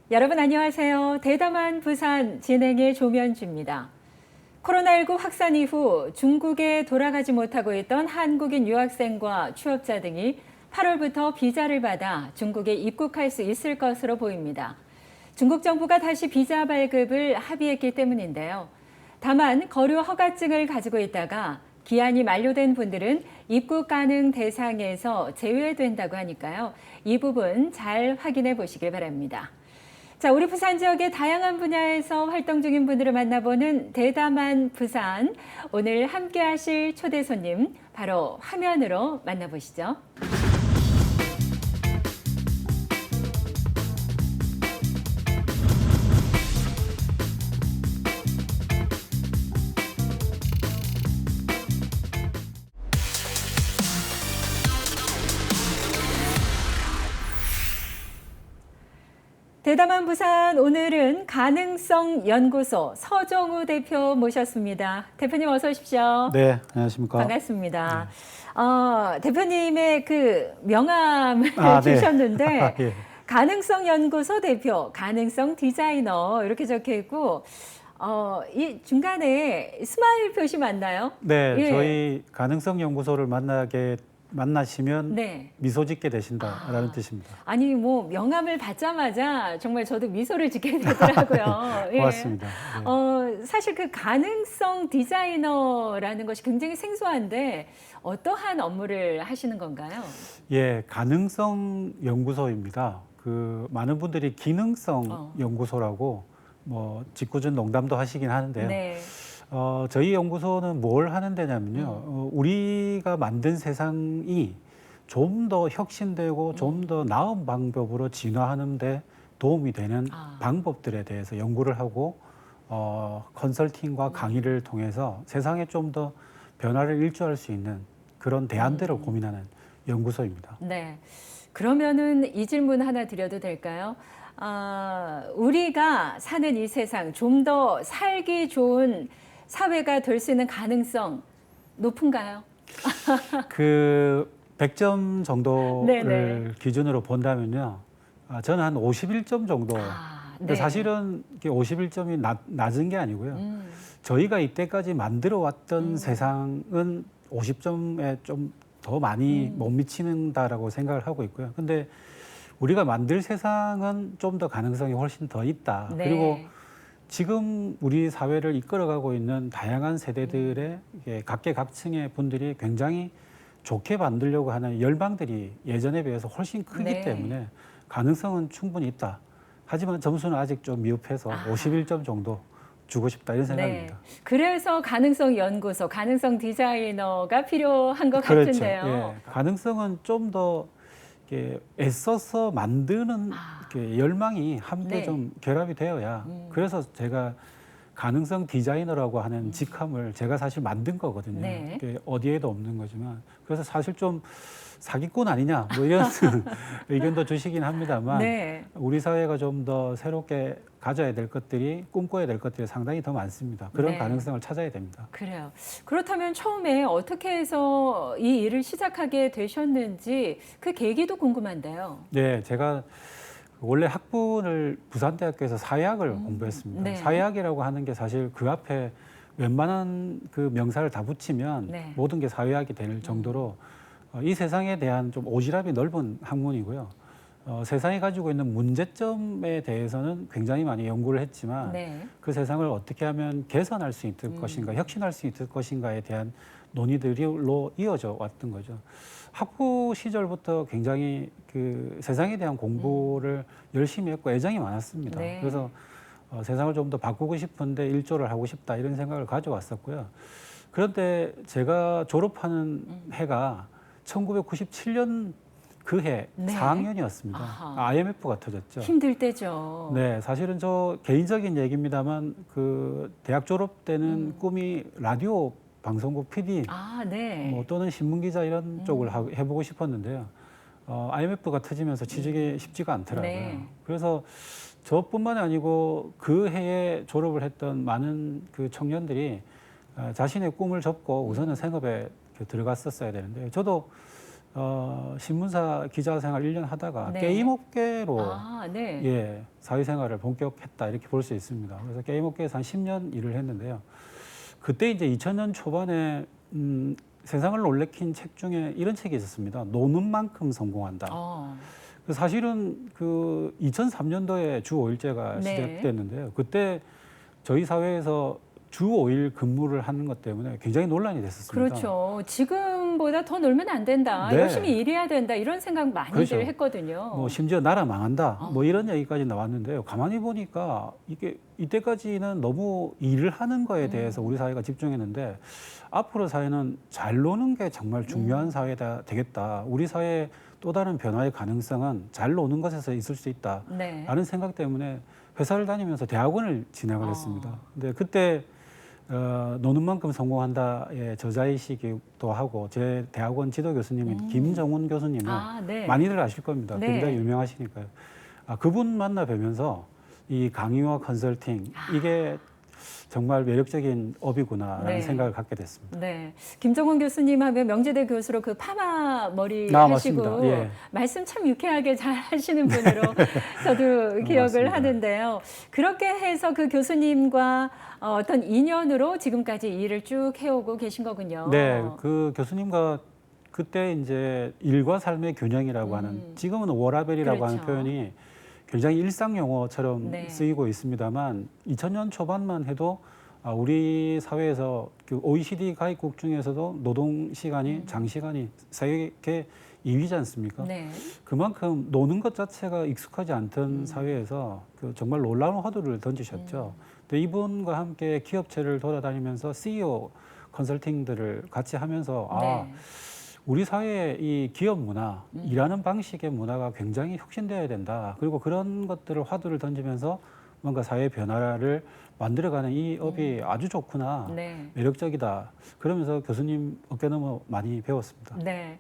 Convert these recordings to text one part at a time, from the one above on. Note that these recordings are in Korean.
여러분 안녕하세요. 대담한 부산 진행의 조면주입니다. 코로나19 확산 이후 중국에 돌아가지 못하고 있던 한국인 유학생과 취업자 등이 8월부터 비자를 받아 중국에 입국할 수 있을 것으로 보입니다. 중국 정부가 다시 비자 발급을 합의했기 때문인데요. 다만 거류 허가증을 가지고 있다가 기한이 만료된 분들은 입국 가능 대상에서 제외된다고 하니까요. 이 부분 잘 확인해 보시길 바랍니다. 자, 우리 부산 지역의 다양한 분야에서 활동 중인 분들을 만나보는 대담한 부산. 오늘 함께 하실 초대 손님 바로 화면으로 만나보시죠. 대담한 부산, 오늘은 가능성연구소 서정우 대표 모셨습니다. 대표님 어서 오십시오. 네, 안녕하십니까. 반갑습니다. 대표님의 그 명함을 네. 주셨는데 예. 가능성연구소 대표, 가능성 디자이너 이렇게 적혀 있고 이 중간에 스마일 표시 맞나요? 네, 예. 저희 가능성연구소를 만나시면 네. 미소 짓게 되신다라는 뜻입니다. 아니 뭐 명함을 받자마자 정말 저도 미소를 짓게 되더라고요. 예. 고맙습니다. 네. 사실 그 가능성 디자이너라는 것이 굉장히 생소한데 어떠한 업무를 하시는 건가요? 예, 가능성 연구소입니다. 그 많은 분들이 기능성 연구소라고 뭐 짓궂은 농담도 하시긴 하는데요. 네. 저희 연구소는 뭘 하는 데냐면요. 우리가 만든 세상이 좀 더 혁신되고 좀 더 나은 방법으로 진화하는 데 도움이 되는 방법들에 대해서 연구를 하고 컨설팅과 강의를 통해서 세상에 좀 더 변화를 일조할 수 있는 그런 대안들을 고민하는 연구소입니다. 네. 그러면은 이 질문 하나 드려도 될까요? 우리가 사는 이 세상 좀 더 살기 좋은 사회가 될 수 있는 가능성 높은가요? 그 100점 정도를 네네. 기준으로 본다면요. 저는 한 51점 정도. 근데 네. 사실은 51점이 낮은 게 아니고요. 저희가 이때까지 만들어 왔던 세상은 50점에 좀 더 많이 못 미치는다라고 생각을 하고 있고요. 근데 우리가 만들 세상은 좀 더 가능성이 훨씬 더 있다. 네. 그리고 지금 우리 사회를 이끌어가고 있는 다양한 세대들의 각계각층의 분들이 굉장히 좋게 만들려고 하는 열망들이 예전에 비해서 훨씬 크기 네. 때문에 가능성은 충분히 있다. 하지만 점수는 아직 좀 미흡해서 51점 정도 주고 싶다 이런 생각입니다. 네. 그래서 가능성 연구소, 가능성 디자이너가 필요한 것 그렇죠. 같은데요. 예. 가능성은 좀 더 애써서 만드는 열망이 함께 네. 좀 결합이 되어야 그래서 제가 가능성 디자이너라고 하는 직함을 제가 사실 만든 거거든요. 네. 어디에도 없는 거지만 그래서 사실 좀 사기꾼 아니냐 뭐 이런 의견도 주시긴 합니다만 네. 우리 사회가 좀 더 새롭게 가져야 될 것들이 꿈꿔야 될 것들이 상당히 더 많습니다. 그런 네. 가능성을 찾아야 됩니다. 그래요. 그렇다면 처음에 어떻게 해서 이 일을 시작하게 되셨는지 그 계기도 궁금한데요. 네, 제가 원래 학부를 부산대학교에서 사회학을 공부했습니다. 네. 사회학이라고 하는 게 사실 그 앞에 웬만한 그 명사를 다 붙이면 네. 모든 게 사회학이 될 정도로 이 세상에 대한 좀 오지랖이 넓은 학문이고요. 세상이 가지고 있는 문제점에 대해서는 굉장히 많이 연구를 했지만 네. 그 세상을 어떻게 하면 개선할 수 있을 것인가, 혁신할 수 있을 것인가에 대한 논의들로 이어져 왔던 거죠. 학부 시절부터 굉장히 그 세상에 대한 공부를 열심히 했고 애정이 많았습니다. 네. 그래서 세상을 좀 더 바꾸고 싶은데 일조를 하고 싶다 이런 생각을 가져왔었고요. 그런데 제가 졸업하는 해가 1997년 그 해 네. 4학년이었습니다. 아하. IMF가 터졌죠. 힘들 때죠. 네, 사실은 저 개인적인 얘기입니다만 그 대학 졸업 때는 꿈이 라디오 방송국 PD 네. 뭐 또는 신문 기자 이런 쪽을 해보고 싶었는데요. IMF가 터지면서 취직이 쉽지가 않더라고요. 네. 그래서 저뿐만이 아니고 그 해에 졸업을 했던 많은 그 청년들이 자신의 꿈을 접고 우선은 생업에 들어갔었어야 되는데 저도 신문사 기자 생활 1년 하다가 네. 게임 업계로 아, 네. 예, 사회생활을 본격했다 이렇게 볼 수 있습니다. 그래서 게임 업계에서 한 10년 일을 했는데요. 그때 이제 2000년 초반에 세상을 놀래킨 책 중에 이런 책이 있었습니다. 노는 만큼 성공한다. 사실은 그 2003년도에 주 5일제가 네. 시작됐는데요. 그때 저희 사회에서 주 5일 근무를 하는 것 때문에 굉장히 논란이 됐었습니다. 그렇죠. 지금보다 더 놀면 안 된다. 네. 열심히 일해야 된다. 이런 생각 많이들 그렇죠. 했거든요. 뭐 심지어 나라 망한다. 뭐 이런 얘기까지 나왔는데요. 가만히 보니까 이게 이때까지는 너무 일을 하는 거에 대해서 우리 사회가 집중했는데 앞으로 사회는 잘 노는 게 정말 중요한 사회가 되겠다. 우리 사회의 또 다른 변화의 가능성은 잘 노는 것에서 있을 수 있다. 네. 라는 생각 때문에 회사를 다니면서 대학원을 진학을 했습니다. 근데 그때 노는 만큼 성공한다의 저자이시기도 하고 제 대학원 지도 교수님인 김정훈 교수님은 네. 많이들 아실 겁니다. 네. 굉장히 유명하시니까요. 그분 만나 뵈면서 이 강의와 컨설팅 이게 정말 매력적인 업이구나라는 네. 생각을 갖게 됐습니다. 네. 김정훈 교수님 하면 명지대 교수로 그 파마 머리 하시고 맞습니다. 예. 말씀 참 유쾌하게 잘 하시는 분으로 저도 기억을 맞습니다. 하는데요. 그렇게 해서 그 교수님과 어떤 인연으로 지금까지 일을 쭉 해오고 계신 거군요. 네, 그 교수님과 그때 이제 일과 삶의 균형이라고 하는 지금은 워라밸이라고 그렇죠. 하는 표현이 굉장히 일상 용어처럼 네. 쓰이고 있습니다만 2000년 초반만 해도 우리 사회에서 그 OECD 가입국 중에서도 노동 시간이 장시간이 세계 2위지 않습니까? 네. 그만큼 노는 것 자체가 익숙하지 않던 사회에서 그 정말 놀라운 화두를 던지셨죠. 근데 이분과 함께 기업체를 돌아다니면서 CEO 컨설팅들을 같이 하면서 네. 우리 사회의 이 기업 문화, 일하는 방식의 문화가 굉장히 혁신되어야 된다. 그리고 그런 것들을 화두를 던지면서 뭔가 사회 변화를 만들어가는 이 업이 아주 좋구나, 네. 매력적이다. 그러면서 교수님 어깨 너머 많이 배웠습니다. 네.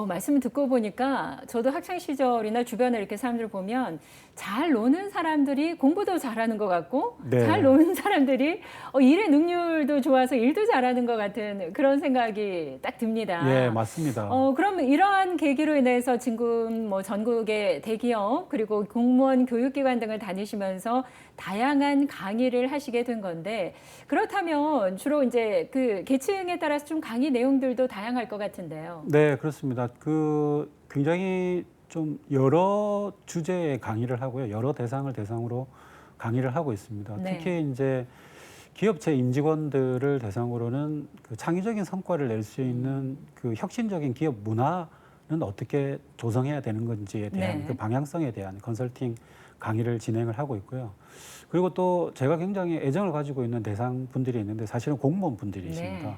말씀을 듣고 보니까 저도 학창 시절이나 주변에 이렇게 사람들을 보면 잘 노는 사람들이 공부도 잘하는 것 같고 네. 잘 노는 사람들이 일의 능률도 좋아서 일도 잘하는 것 같은 그런 생각이 딱 듭니다. 예, 맞습니다. 그럼 이러한 계기로 인해서 지금 뭐 전국의 대기업 그리고 공무원 교육기관 등을 다니시면서 다양한 강의를 하시게 된 건데 그렇다면 주로 이제 그 계층에 따라서 좀 강의 내용들도 다양할 것 같은데요. 네, 그렇습니다. 그 굉장히 좀 여러 주제의 강의를 하고요. 여러 대상을 대상으로 강의를 하고 있습니다. 네. 특히 이제 기업체 임직원들을 대상으로는 그 창의적인 성과를 낼 수 있는 그 혁신적인 기업 문화는 어떻게 조성해야 되는 건지에 대한 네. 그 방향성에 대한 컨설팅 강의를 진행을 하고 있고요. 그리고 또 제가 굉장히 애정을 가지고 있는 대상 분들이 있는데 사실은 공무원 분들이십니다. 네.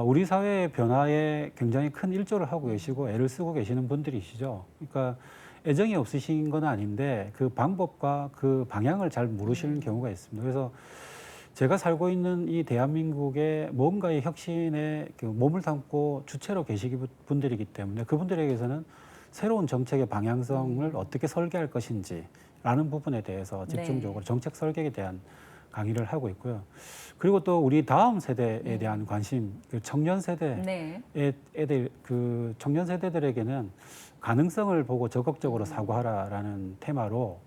우리 사회의 변화에 굉장히 큰 일조를 하고 계시고 애를 쓰고 계시는 분들이시죠. 그러니까 애정이 없으신 건 아닌데 그 방법과 그 방향을 잘 모르시는 경우가 있습니다. 그래서 제가 살고 있는 이 대한민국의 뭔가의 혁신에 그 몸을 담고 주체로 계시기 분들이기 때문에 그분들에게서는 새로운 정책의 방향성을 어떻게 설계할 것인지라는 부분에 대해서 집중적으로 정책 설계에 대한 강의를 하고 있고요. 그리고 또 우리 다음 세대에 대한 관심, 그 청년 세대의 네. 애들, 그 청년 세대들에게는 가능성을 보고 적극적으로 사고하라라는 테마로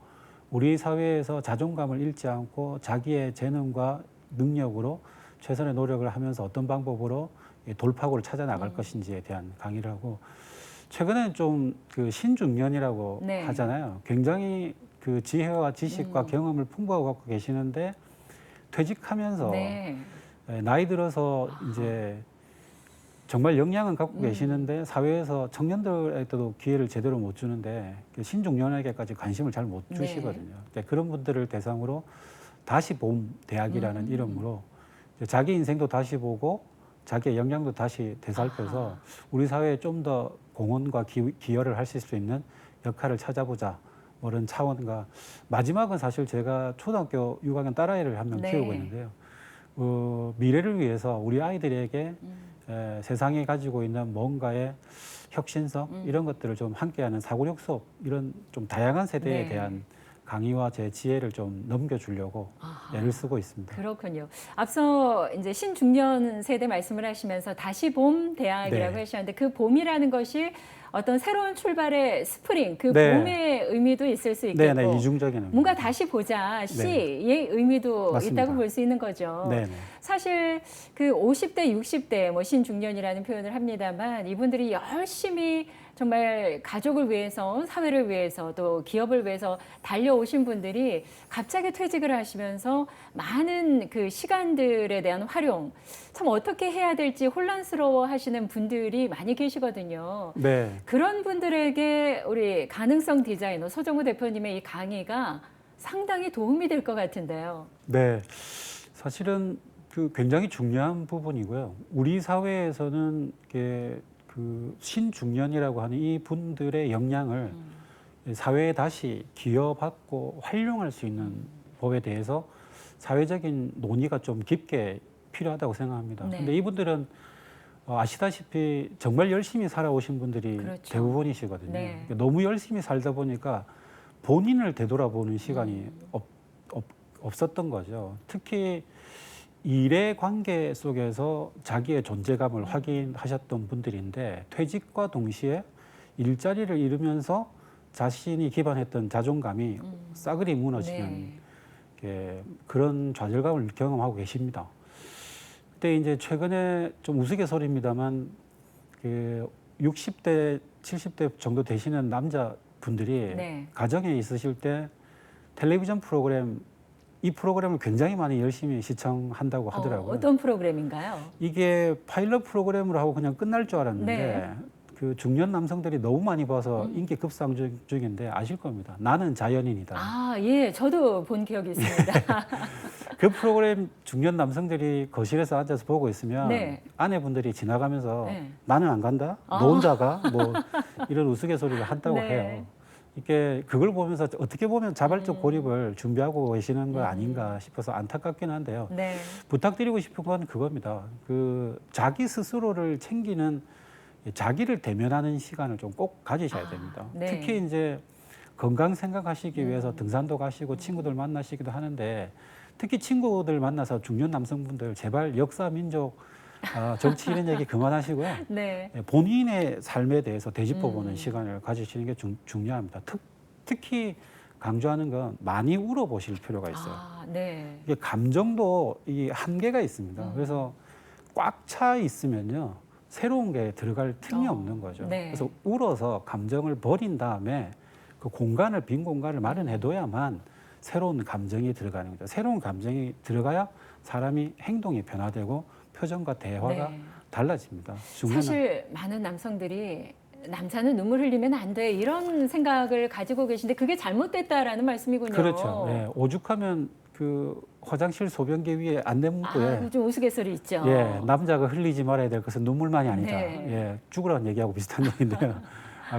우리 사회에서 자존감을 잃지 않고 자기의 재능과 능력으로 최선의 노력을 하면서 어떤 방법으로 이 돌파구를 찾아 나갈 것인지에 대한 강의를 하고 최근에는 좀 그 신중년이라고 네. 하잖아요. 굉장히 그 지혜와 지식과 경험을 풍부하고 갖고 계시는데 퇴직하면서 네. 나이 들어서 이제 정말 역량은 갖고 계시는데 사회에서 청년들에게도 기회를 제대로 못 주는데 신중년에게까지 관심을 잘 못 네. 주시거든요. 그런 분들을 대상으로 다시 봄 대학이라는 이름으로 이제 자기 인생도 다시 보고 자기의 역량도 다시 되살펴서 우리 사회에 좀 더 공헌과 기여를 하실 수 있는 역할을 찾아보자. 뭐 이런 차원과 마지막은 사실 제가 초등학교 6학년 딸아이를 한 명 네. 키우고 있는데요. 미래를 위해서 우리 아이들에게 세상에 가지고 있는 뭔가의 혁신성 이런 것들을 좀 함께하는 사고력 수업 이런 좀 다양한 세대에 네. 대한 강의와 제 지혜를 좀 넘겨주려고 아하. 애를 쓰고 있습니다. 그렇군요. 앞서 이제 신중년 세대 말씀을 하시면서 다시 봄 대학이라고 네. 하셨는데 그 봄이라는 것이 어떤 새로운 출발의 스프링, 그 네. 봄의 의미도 있을 수 있겠고 네네, 이중적인 의미. 뭔가 다시 보자 시의 의미도 맞습니다. 있다고 볼 수 있는 거죠. 네네. 사실 그 50대, 60대 뭐 신중년이라는 표현을 합니다만 이분들이 열심히 정말 가족을 위해서, 사회를 위해서, 또 기업을 위해서 달려오신 분들이 갑자기 퇴직을 하시면서 많은 그 시간들에 대한 활용, 참 어떻게 해야 될지 혼란스러워 하시는 분들이 많이 계시거든요. 네. 그런 분들에게 우리 가능성 디자이너 소정우 대표님의 이 강의가 상당히 도움이 될 것 같은데요. 네. 사실은 그 굉장히 중요한 부분이고요. 우리 사회에서는 이게 그 신중년이라고 하는 이 분들의 역량을 사회에 다시 기여받고 활용할 수 있는 법에 대해서 사회적인 논의가 좀 깊게 필요하다고 생각합니다. 네. 근데 이분들은 아시다시피 정말 열심히 살아오신 분들이 그렇죠. 대부분이시거든요. 네. 그러니까 너무 열심히 살다 보니까 본인을 되돌아보는 시간이 없었던 거죠. 특히 일의 관계 속에서 자기의 존재감을 확인하셨던 분들인데 퇴직과 동시에 일자리를 잃으면서 자신이 기반했던 자존감이 싸그리 무너지는 네. 그런 좌절감을 경험하고 계십니다. 그때 이제 최근에 좀 우스갯소리입니다만 그 60대, 70대 정도 되시는 남자분들이 네. 가정에 있으실 때 텔레비전 프로그램 이 프로그램을 굉장히 많이 열심히 시청한다고 하더라고요. 어떤 프로그램인가요? 이게 파일럿 프로그램으로 하고 그냥 끝날 줄 알았는데 네. 그 중년 남성들이 너무 많이 봐서 인기 급상 중인데 아실 겁니다. 나는 자연인이다. 아, 예, 저도 본 기억이 있습니다. 그 프로그램 중년 남성들이 거실에서 앉아서 보고 있으면 네. 아내분들이 지나가면서 네. 나는 안 간다? 너 혼자 가? 뭐 이런 우스갯소리를 한다고 네. 해요. 이게 그걸 보면서 어떻게 보면 자발적 고립을 준비하고 계시는 거 아닌가 싶어서 안타깝긴 한데요. 네. 부탁드리고 싶은 건 그겁니다. 그 자기 스스로를 챙기는 자기를 대면하는 시간을 좀 꼭 가지셔야 됩니다. 네. 특히 이제 건강 생각하시기 위해서 등산도 가시고 친구들 만나시기도 하는데 특히 친구들 만나서 중년 남성분들 제발 역사, 민족, 정치 이런 얘기 그만하시고요. 네. 본인의 삶에 대해서 되짚어보는 시간을 가지시는 게 중요합니다. 특히 강조하는 건 많이 울어보실 필요가 있어요. 아, 네. 이게 감정도 이 한계가 있습니다. 그래서 꽉 차 있으면요. 새로운 게 들어갈 틈이 없는 거죠. 네. 그래서 울어서 감정을 버린 다음에 그 공간을, 빈 공간을 마련해둬야만 새로운 감정이 들어가는 거죠. 새로운 감정이 들어가야 사람이 행동이 변화되고 표정과 대화가 네. 달라집니다. 사실 많은 남성들이 남자는 눈물 흘리면 안 돼 이런 생각을 가지고 계신데 그게 잘못됐다라는 말씀이군요. 그렇죠. 예, 오죽하면 그 화장실 소변기 위에 안내 문구에 좀 우스갯소리 있죠. 예, 남자가 흘리지 말아야 될 것은 눈물만이 아니다. 네. 예, 죽으라는 얘기하고 비슷한 얘기인데요.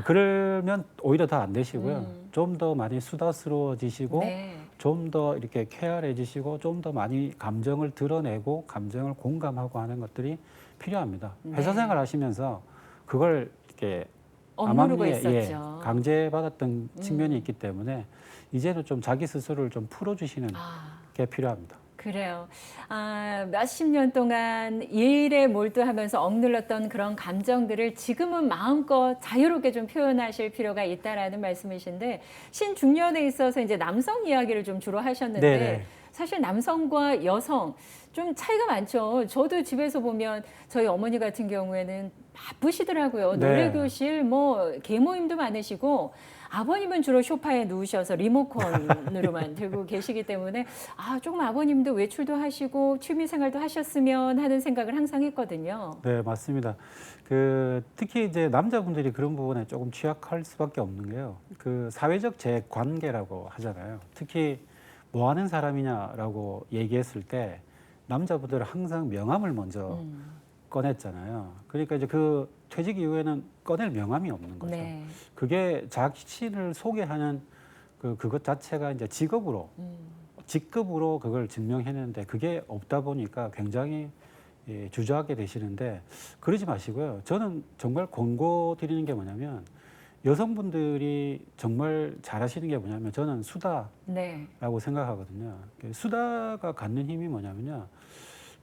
그러면 오히려 더 안 되시고요. 좀 더 많이 수다스러워지시고 네. 좀 더 이렇게 쾌활해지시고 좀 더 많이 감정을 드러내고 감정을 공감하고 하는 것들이 필요합니다. 회사 네. 생활 하시면서 그걸 이렇게 억누르고 암암리에, 있었죠. 강제받았던 측면이 있기 때문에 이제는 좀 자기 스스로를 좀 풀어주시는 게 필요합니다. 그래요. 몇십 년 동안 일에 몰두하면서 억눌렀던 그런 감정들을 지금은 마음껏 자유롭게 좀 표현하실 필요가 있다라는 말씀이신데 신중년에 있어서 이제 남성 이야기를 좀 주로 하셨는데 네네. 사실 남성과 여성 좀 차이가 많죠. 저도 집에서 보면 저희 어머니 같은 경우에는 바쁘시더라고요. 네. 노래교실, 뭐 계모임도 많으시고 아버님은 주로 소파에 누우셔서 리모컨으로만 들고 계시기 때문에 조금 아버님도 외출도 하시고 취미생활도 하셨으면 하는 생각을 항상 했거든요. 네, 맞습니다. 특히 이제 남자분들이 그런 부분에 조금 취약할 수밖에 없는 게요. 그 사회적 재관계라고 하잖아요. 특히 뭐 하는 사람이냐라고 얘기했을 때 남자분들은 항상 명함을 먼저 꺼냈잖아요. 그러니까 이제 그 퇴직 이후에는 꺼낼 명함이 없는 거죠. 네. 그게 자신을 소개하는 그것 자체가 이제 직급으로 그걸 증명했는데 그게 없다 보니까 굉장히 주저하게 되시는데 그러지 마시고요. 저는 정말 권고드리는 게 뭐냐면 여성분들이 정말 잘하시는 게 뭐냐면 저는 수다라고 네. 생각하거든요. 수다가 갖는 힘이 뭐냐면요.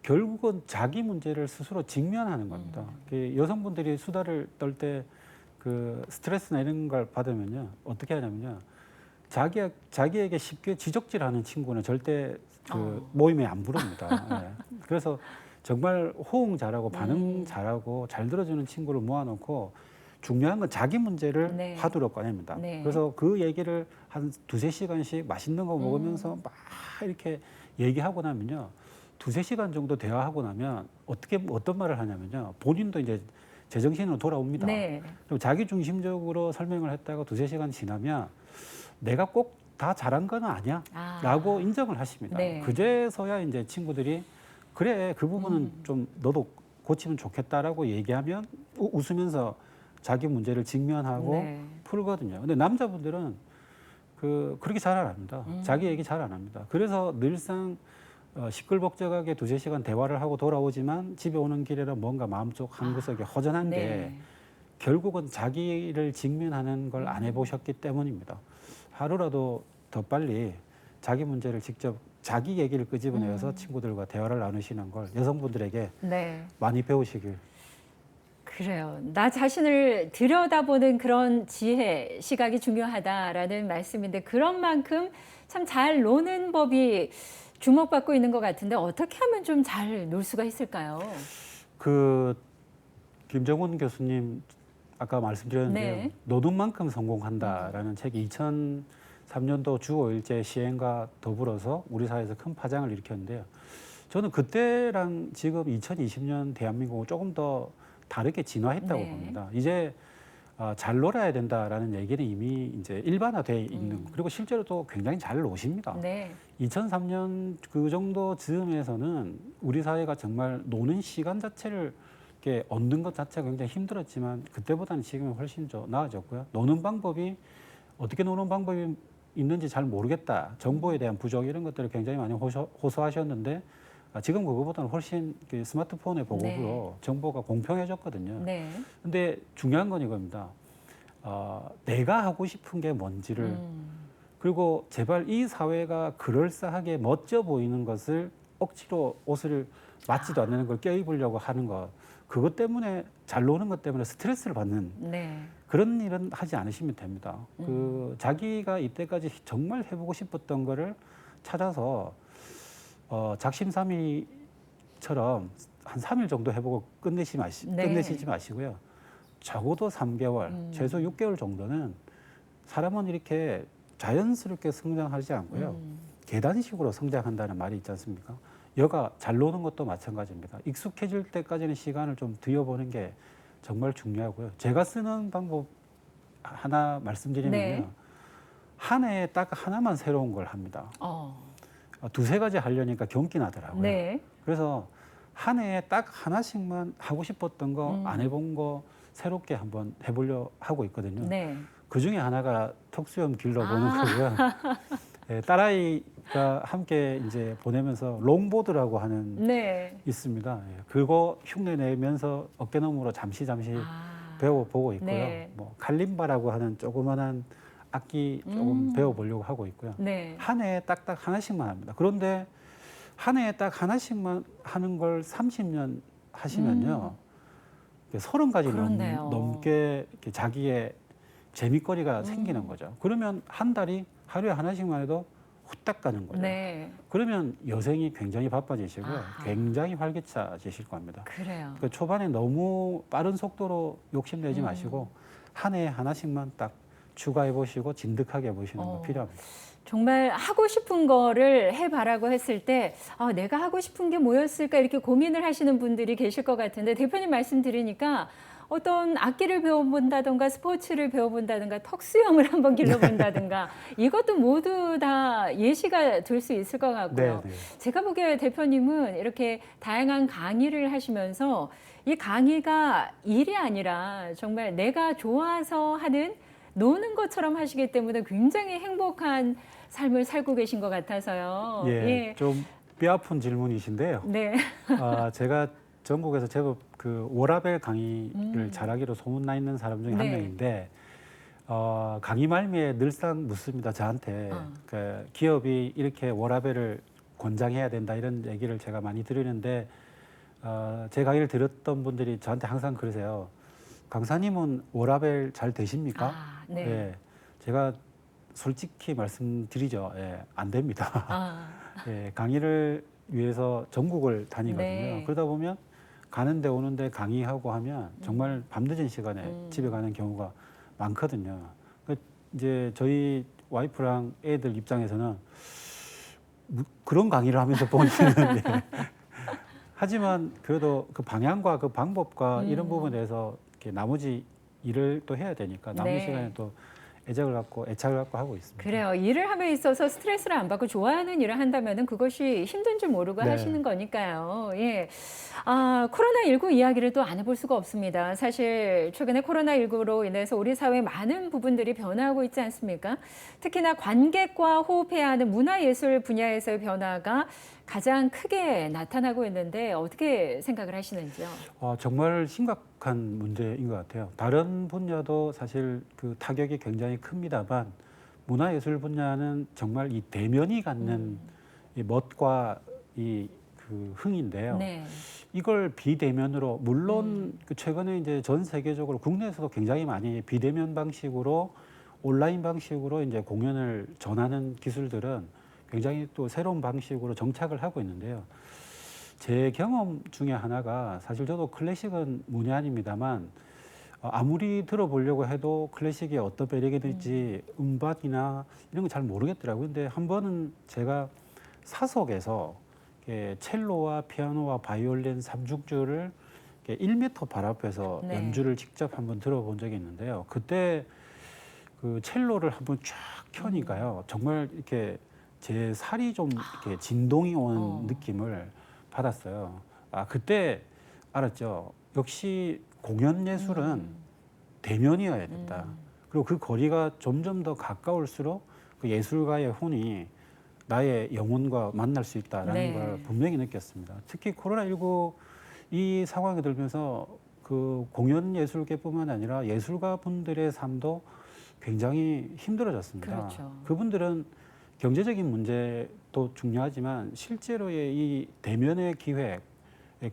결국은 자기 문제를 스스로 직면하는 겁니다. 여성분들이 수다를 떨 때 그 스트레스나 이런 걸 받으면요. 어떻게 하냐면요. 자기에게 쉽게 지적질하는 친구는 절대 그 모임에 안 부릅니다. 예. 그래서 정말 호응 잘하고 반응 잘하고 잘 들어주는 친구를 모아놓고 중요한 건 자기 문제를 네. 화두로 꺼냅니다. 네. 그래서 그 얘기를 한 두세 시간씩 맛있는 거 먹으면서 막 이렇게 얘기하고 나면요. 두세 시간 정도 대화하고 나면 어떤 말을 하냐면요. 본인도 이제 제정신으로 돌아옵니다. 네. 그리고 자기 중심적으로 설명을 했다가 두세 시간 지나면 내가 꼭 다 잘한 건 아니야 라고 인정을 하십니다. 네. 그제서야 이제 친구들이 그래 그 부분은 좀 너도 고치면 좋겠다라고 얘기하면 웃으면서 자기 문제를 직면하고 네. 풀거든요. 근데 남자분들은 그렇게 잘 안 합니다. 자기 얘기 잘 안 합니다. 그래서 늘상 시끌벅적하게 두세 시간 대화를 하고 돌아오지만 집에 오는 길에는 뭔가 마음속 한 구석에 허전한 게 네. 결국은 자기를 직면하는 걸 안 해보셨기 때문입니다. 하루라도 더 빨리 자기 문제를 직접 자기 얘기를 끄집어내서 친구들과 대화를 나누시는 걸 여성분들에게 네. 많이 배우시길. 그래요. 나 자신을 들여다보는 그런 지혜, 시각이 중요하다라는 말씀인데 그런 만큼 참 잘 노는 법이 주목받고 있는 것 같은데 어떻게 하면 좀 잘 놀 수가 있을까요? 김정훈 교수님 아까 말씀드렸는데요. 네. 노는 만큼 성공한다라는 책이 2003년도 주 5일제 시행과 더불어서 우리 사회에서 큰 파장을 일으켰는데요. 저는 그때랑 지금 2020년 대한민국은 조금 더 다르게 진화했다고 네. 봅니다. 이제 잘 놀아야 된다라는 얘기는 이미 이제 일반화돼 있는 그리고 실제로 또 굉장히 잘 노십니다. 네. 2003년 그 정도 즈음에서는 우리 사회가 정말 노는 시간 자체를 이렇게 얻는 것 자체가 굉장히 힘들었지만 그때보다는 지금은 훨씬 나아졌고요. 노는 방법이 어떻게 노는 방법이 있는지 잘 모르겠다. 정보에 대한 부족 이런 것들을 굉장히 많이 호소하셨는데 지금 그거보다는 훨씬 그 스마트폰의 보급으로 정보가 공평해졌거든요. 네. 근데 중요한 건 이겁니다. 내가 하고 싶은 게 뭔지를 그리고 제발 이 사회가 그럴싸하게 멋져 보이는 것을 억지로 옷을 맞지도 않는 걸 껴입으려고 하는 것 그것 때문에 잘 노는 것 때문에 스트레스를 받는 네. 그런 일은 하지 않으시면 됩니다. 자기가 이때까지 정말 해보고 싶었던 거를 찾아서 작심삼일처럼 한 3일 정도 해보고 끝내시지 마시고요. 적어도 3개월, 최소 6개월 정도는 사람은 이렇게 자연스럽게 성장하지 않고요. 계단식으로 성장한다는 말이 있지 않습니까? 여가 잘 노는 것도 마찬가지입니다. 익숙해질 때까지는 시간을 좀 들여보는 게 정말 중요하고요. 제가 쓰는 방법 하나 말씀드리면요. 네. 한 해에 딱 하나만 새로운 걸 합니다. 두세 가지 하려니까 경기 나더라고요. 네. 그래서 한 해에 딱 하나씩만 하고 싶었던 거, 안 해본 거 새롭게 한번 해보려 하고 있거든요. 네. 그 중에 하나가 턱수염 길러보는 거고요. 예, 딸아이가 함께 이제 보내면서 롱보드라고 하는 네. 있습니다. 예, 그거 흉내 내면서 어깨너머로 잠시 배워보고 있고요. 네. 뭐 칼림바라고 하는 조그만한 악기 조금 배워보려고 하고 있고요. 네. 한 해에 딱딱 하나씩만 합니다. 그런데 한 해에 딱 하나씩만 하는 걸 30년 하시면요. 30가지 그렇네요. 넘게 이렇게 자기의 재미거리가 생기는 거죠. 그러면 한 달이 하루에 하나씩만 해도 후딱 가는 거죠. 네. 그러면 여생이 굉장히 바빠지시고요. 굉장히 활기차지실 겁니다. 그래요. 그 초반에 너무 빠른 속도로 욕심내지 마시고 한 해에 하나씩만 딱 추가해 보시고 진득하게 보시는 거 필요합니다. 정말 하고 싶은 거를 해봐라고 했을 때 내가 하고 싶은 게 뭐였을까 이렇게 고민을 하시는 분들이 계실 것 같은데 대표님 말씀 들으니까 어떤 악기를 배워본다든가 스포츠를 배워본다든가 턱수염을 한번 길러본다든가 이것도 모두 다 예시가 될 수 있을 것 같고요. 네. 제가 보기에 대표님은 이렇게 다양한 강의를 하시면서 이 강의가 일이 아니라 정말 내가 좋아서 하는 노는 것처럼 하시기 때문에 굉장히 행복한 삶을 살고 계신 것 같아서요. 예, 좀 뼈아픈 질문이신데요. 네. 제가 전국에서 제법 그 워라벨 강의를 잘하기로 소문나 있는 사람 중에 한 네. 명인데 강의 말미에 늘상 묻습니다. 저한테 그 기업이 이렇게 워라밸을 권장해야 된다 이런 얘기를 제가 많이 들으는데 제 강의를 들었던 분들이 저한테 항상 그러세요. 강사님은 워라밸 잘 되십니까? 아, 네. 예, 제가 솔직히 말씀드리죠. 예, 안 됩니다. 아, 예, 강의를 위해서 전국을 다니거든요. 네. 그러다 보면 가는데 오는데 강의하고 하면 정말 밤늦은 시간에 집에 가는 경우가 많거든요. 그 이제 저희 와이프랑 애들 입장에서는 그런 강의를 하면서 보는 예. 하지만 그래도 그 방향과 그 방법과 이런 부분에 대해서 이렇게 나머지 일을 또 해야 되니까 남은 네. 시간에 또 애착을 갖고 하고 있습니다. 그래요. 일을 함에 있어서 스트레스를 안 받고 좋아하는 일을 한다면은 그것이 힘든 줄 모르고 네. 하시는 거니까요. 예. 코로나19 이야기를 또 안 해볼 수가 없습니다. 사실 최근에 코로나19로 인해서 우리 사회 많은 부분들이 변화하고 있지 않습니까? 특히나 관객과 호흡해야 하는 문화예술 분야에서의 변화가 가장 크게 나타나고 있는데 어떻게 생각을 하시는지요? 정말 심각한 문제인 것 같아요. 다른 분야도 사실 그 타격이 굉장히 큽니다만 문화예술 분야는 정말 이 대면이 갖는 이 멋과 이 그 흥인데요. 네. 이걸 비대면으로 물론 그 최근에 이제 전 세계적으로 국내에서도 굉장히 많이 비대면 방식으로 온라인 방식으로 이제 공연을 전하는 기술들은 굉장히 또 새로운 방식으로 정착을 하고 있는데요. 제 경험 중에 하나가 사실 저도 클래식은 문외한입니다만 아무리 들어보려고 해도 클래식이 어떤 매력이 될지 음반이나 이런 거 잘 모르겠더라고요. 근데 한 번은 제가 사석에서 이렇게 첼로와 피아노와 바이올린 삼중주를 1m 발 앞에서 네. 연주를 직접 한번 들어본 적이 있는데요. 그때 그 첼로를 한번 쫙 켜니까요. 정말 이렇게 제 살이 좀 이렇게 진동이 오는 느낌을 받았어요. 그때 알았죠. 역시 공연 예술은 대면이어야 된다. 그리고 그 거리가 점점 더 가까울수록 그 예술가의 혼이 나의 영혼과 만날 수 있다라는 네. 걸 분명히 느꼈습니다. 특히 코로나19 이 상황이 들면서 그 공연 예술계뿐만 아니라 예술가 분들의 삶도 굉장히 힘들어졌습니다. 그렇죠. 그분들은 경제적인 문제도 중요하지만 실제로의 이 대면의 기획,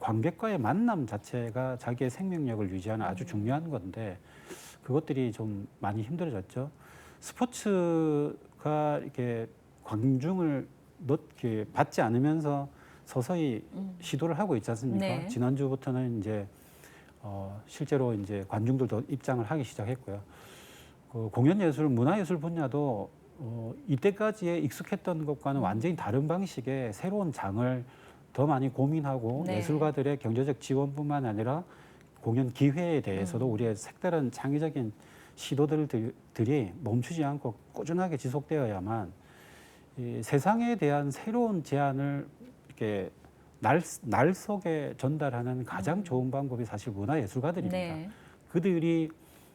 관객과의 만남 자체가 자기의 생명력을 유지하는 아주 중요한 건데 그것들이 좀 많이 힘들어졌죠. 스포츠가 이렇게 관중을 이렇게 받지 않으면서 서서히 시도를 하고 있지 않습니까? 네. 지난주부터는 이제 실제로 이제 관중들도 입장을 하기 시작했고요. 그 공연예술, 문화예술 분야도 이때까지의 익숙했던 것과는 완전히 다른 방식의 새로운 장을 더 많이 고민하고 네. 예술가들의 경제적 지원뿐만 아니라 공연 기회에 대해서도 우리의 색다른 창의적인 시도들이 멈추지 않고 꾸준하게 지속되어야만 이 세상에 대한 새로운 제안을 이렇게 날 속에 전달하는 가장 좋은 방법이 사실 문화예술가들입니다. 네. 그들이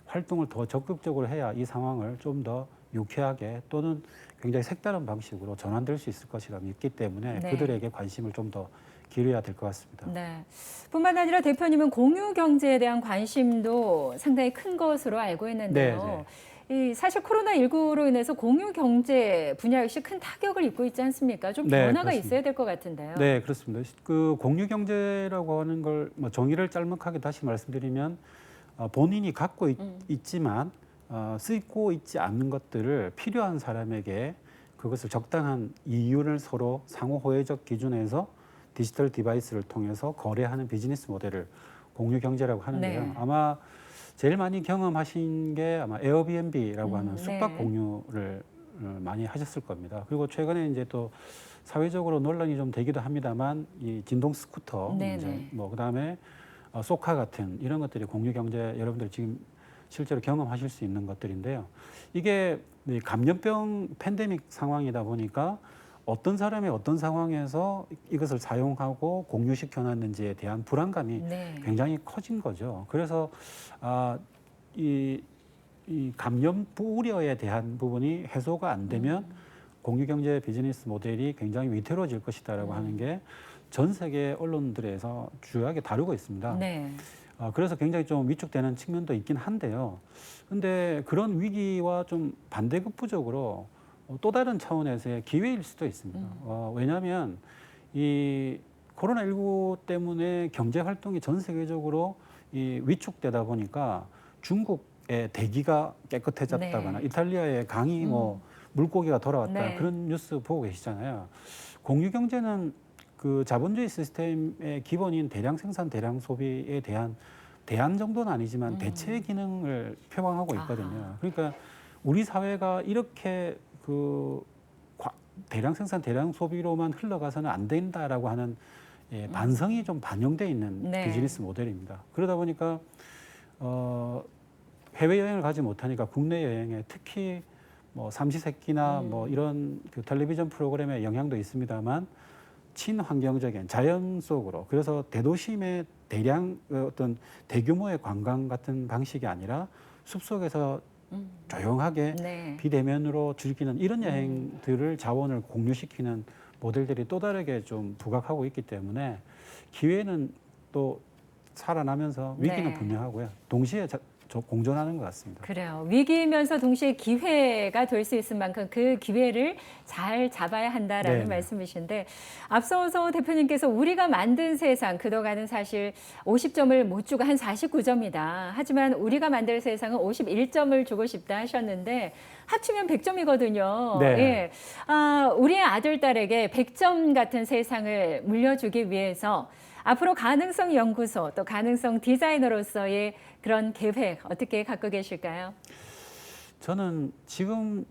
활동을 더 적극적으로 해야 이 상황을 좀 더 유쾌하게 또는 굉장히 색다른 방식으로 전환될 수 있을 것이라 믿기 때문에 네. 그들에게 관심을 좀 더 기울여야 될 것 같습니다. 네. 뿐만 아니라 대표님은 공유 경제에 대한 관심도 상당히 큰 것으로 알고 있는데요. 이 사실 코로나19로 인해서 공유 경제 분야 역시 큰 타격을 입고 있지 않습니까? 좀 네, 변화가 그렇습니다. 있어야 될 것 같은데요. 네, 그렇습니다. 그 공유 경제라고 하는 걸 뭐 정의를 짤막하게 다시 말씀드리면 본인이 갖고 있지만 쓰고 있지 않는 것들을 필요한 사람에게 그것을 적당한 이윤을 서로 상호 호혜적 기준에서 디지털 디바이스를 통해서 거래하는 비즈니스 모델을 공유 경제라고 하는데요. 네. 아마 제일 많이 경험하신 게 아마 에어비앤비라고 하는 숙박 네. 공유를 많이 하셨을 겁니다. 그리고 최근에 이제 또 사회적으로 논란이 좀 되기도 합니다만 이 진동 스쿠터 네네. 문제, 뭐 그다음에 소카 같은 이런 것들이 공유 경제 여러분들 지금 실제로 경험하실 수 있는 것들인데요. 이게 감염병 팬데믹 상황이다 보니까 어떤 사람이 어떤 상황에서 이것을 사용하고 공유시켜 놨는지에 대한 불안감이 네. 굉장히 커진 거죠. 그래서 이 감염 우려에 대한 부분이 해소가 안 되면 공유경제 비즈니스 모델이 굉장히 위태로워질 것이다라고 하는 게 전 세계 언론들에서 주요하게 다루고 있습니다. 네. 그래서 굉장히 좀 위축되는 측면도 있긴 한데요. 근데 그런 위기와 좀 반대급부적으로 또 다른 차원에서의 기회일 수도 있습니다. 왜냐하면 이 코로나19 때문에 경제 활동이 전 세계적으로 이 위축되다 보니까 중국의 대기가 깨끗해졌다거나 네. 이탈리아의 강이 뭐 물고기가 돌아왔다 네. 그런 뉴스 보고 계시잖아요. 공유 경제는 그 자본주의 시스템의 기본인 대량 생산, 대량 소비에 대한 대안 정도는 아니지만 대체 기능을 표방하고 있거든요. 아하. 그러니까 우리 사회가 이렇게 그 대량 생산, 대량 소비로만 흘러가서는 안 된다라고 하는 반성이 좀 반영돼 있는 네. 비즈니스 모델입니다. 그러다 보니까 해외 여행을 가지 못하니까 국내 여행에 특히 뭐 삼시세끼나 뭐 이런 그 텔레비전 프로그램의 영향도 있습니다만 친환경적인 자연 속으로 그래서 대도심의 대량 어떤 대규모의 관광 같은 방식이 아니라 숲속에서 조용하게 네. 비대면으로 즐기는 이런 여행들을 자원을 공유시키는 모델들이 또 다르게 좀 부각하고 있기 때문에 기회는 또 살아나면서 위기는 네. 분명하고요. 동시에 공존하는 것 같습니다. 그래요. 위기이면서 동시에 기회가 될 수 있을 만큼 그 기회를 잘 잡아야 한다라는 네네. 말씀이신데 앞서서 대표님께서 우리가 만든 세상 그동안은 사실 50점을 못 주고 한 49점이다. 하지만 우리가 만들 세상은 51점을 주고 싶다 하셨는데 합치면 100점이거든요. 네. 예. 우리의 아들, 딸에게 100점 같은 세상을 물려주기 위해서 앞으로 가능성 연구소 또 가능성 디자이너로서의 그런 계획 어떻게 갖고 계실까요? 저는 지금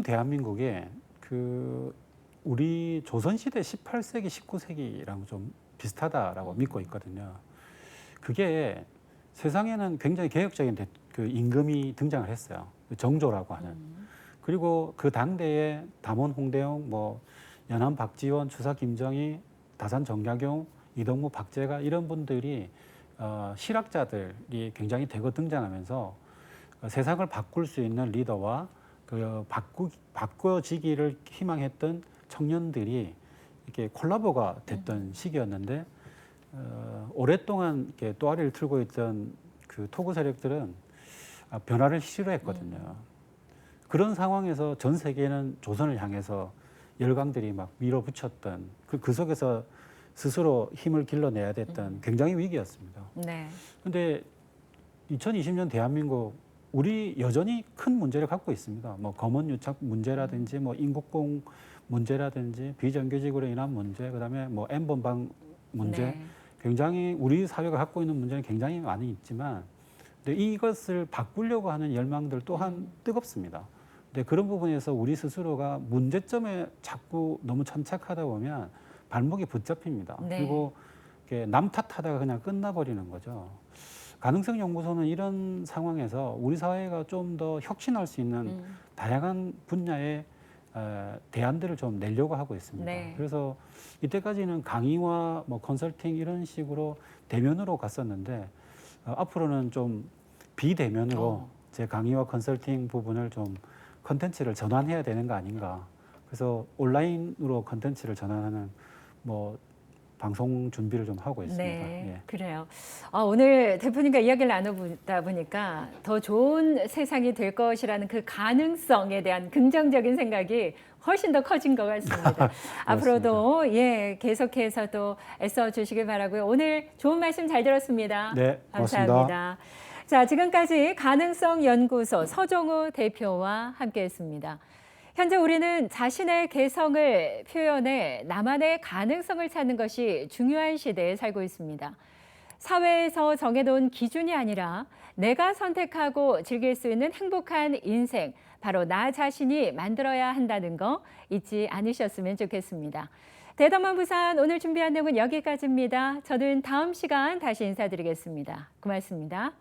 대한민국에 그 우리 조선시대 18세기, 19세기랑 좀 비슷하다라고 믿고 있거든요. 그게 세상에는 굉장히 개혁적인 그 임금이 등장을 했어요. 정조라고 하는. 그리고 그 당대에 담원 홍대영, 뭐 연안 박지원, 추사 김정희, 다산 정약용, 이동무 박제가 이런 분들이 실학자들이 굉장히 대거 등장하면서 세상을 바꿀 수 있는 리더와 그 바꿔지기를 희망했던 청년들이 이렇게 콜라보가 됐던 시기였는데 오랫동안 이렇게 또아리를 틀고 있던 그 토구 세력들은 변화를 싫어했거든요. 그런 상황에서 전 세계는 조선을 향해서 열강들이 막 밀어붙였던 그 속에서 스스로 힘을 길러내야 됐던 굉장히 위기였습니다. 네. 근데 2020년 대한민국 우리 여전히 큰 문제를 갖고 있습니다. 뭐 검언 유착 문제라든지 뭐 인국공 문제라든지 비정규직으로 인한 문제, 그다음에 뭐 N번방 문제, 네. 굉장히 우리 사회가 갖고 있는 문제는 굉장히 많이 있지만, 근데 이것을 바꾸려고 하는 열망들 또한 뜨겁습니다. 근데 그런 부분에서 우리 스스로가 문제점에 자꾸 너무 천착하다 보면 발목이 붙잡힙니다. 네. 그리고 남 탓하다가 그냥 끝나버리는 거죠. 가능성 연구소는 이런 상황에서 우리 사회가 좀 더 혁신할 수 있는 다양한 분야의 대안들을 좀 내려고 하고 있습니다. 네. 그래서 이때까지는 강의와 뭐 컨설팅 이런 식으로 대면으로 갔었는데 앞으로는 좀 비대면으로 제 강의와 컨설팅 부분을 좀 컨텐츠를 전환해야 되는 거 아닌가. 그래서 온라인으로 컨텐츠를 전환하는 뭐 방송 준비를 좀 하고 있습니다. 네, 예. 그래요. 오늘 대표님과 이야기를 나눠보다 보니까 더 좋은 세상이 될 것이라는 그 가능성에 대한 긍정적인 생각이 훨씬 더 커진 것 같습니다. 앞으로도 계속해서 또 애써 주시길 바라고요. 오늘 좋은 말씀 잘 들었습니다. 네, 고맙습니다. 감사합니다. 자, 지금까지 가능성 연구소 서종우 대표와 함께했습니다. 현재 우리는 자신의 개성을 표현해 나만의 가능성을 찾는 것이 중요한 시대에 살고 있습니다. 사회에서 정해놓은 기준이 아니라 내가 선택하고 즐길 수 있는 행복한 인생, 바로 나 자신이 만들어야 한다는 거 잊지 않으셨으면 좋겠습니다. 대담한 부산 오늘 준비한 내용은 여기까지입니다. 저는 다음 시간 다시 인사드리겠습니다. 고맙습니다.